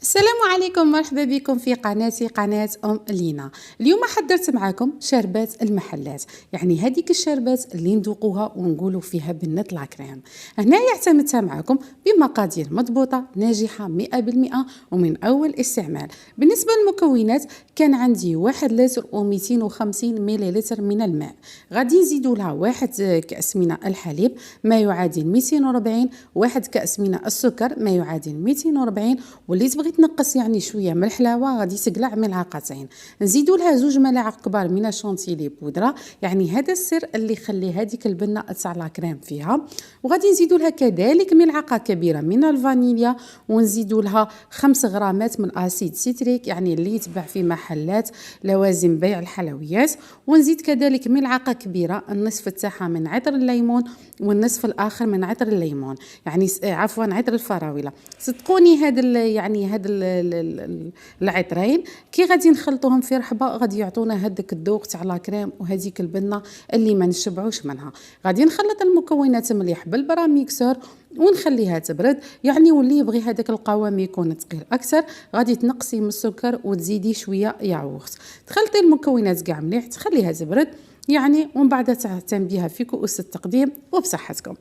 السلام عليكم، مرحبا بكم في قناتي قناة لينا. اليوم حضرت معكم شربات المحلات، يعني هذيك الشربات اللي ندوقوها ونقولوا فيها بنة لاكريم. هنا اعتمدتها معكم بمقادير مضبوطة ناجحة 100% ومن أول استعمال. بالنسبة للمكونات كان عندي 1 لتر و250 مليلتر من الماء، غادي نزيدوا لها 1 كأس من الحليب ما يعادل 240، 1 كأس من السكر ما يعادل 240، واللي تبغي تنقص يعني شويه من الحلاوه غادي تقلع ملعقتين. نزيدوا لها 2 ملاعق كبار من الشونتيلي بودره، يعني هذا السر اللي يخلي هذيك البنه تاع لا كريم فيها. وغادي نزيدوا لها كذلك ملعقه كبيره من الفانيليا، ونزيدوا لها 5 غرامات من اسيد سيتريك، يعني اللي يتباع في محلات لوازم بيع الحلويات. ونزيد كذلك ملعقه كبيره النصف تاعها من عطر الليمون والنصف الاخر من عطر الليمون، يعني عفوا عطر الفراوله. صدقوني هاد العطرين كي غادي نخلطوهم في رحبه غادي يعطونا هذاك الذوق تاع لا كريم وهذيك البنه اللي ما نشبعوش منها. غادي نخلط المكونات مليح بالبراميكسور ونخليها تبرد، يعني واللي يبغي هذاك القوام يكون ثقيل اكثر غادي تنقصي من السكر وتزيدي شويه ياغورت. تخلطي المكونات كاع مليح تخليها تبرد يعني، ومن بعد تعتم بها في كؤوس التقديم وبصحتكم.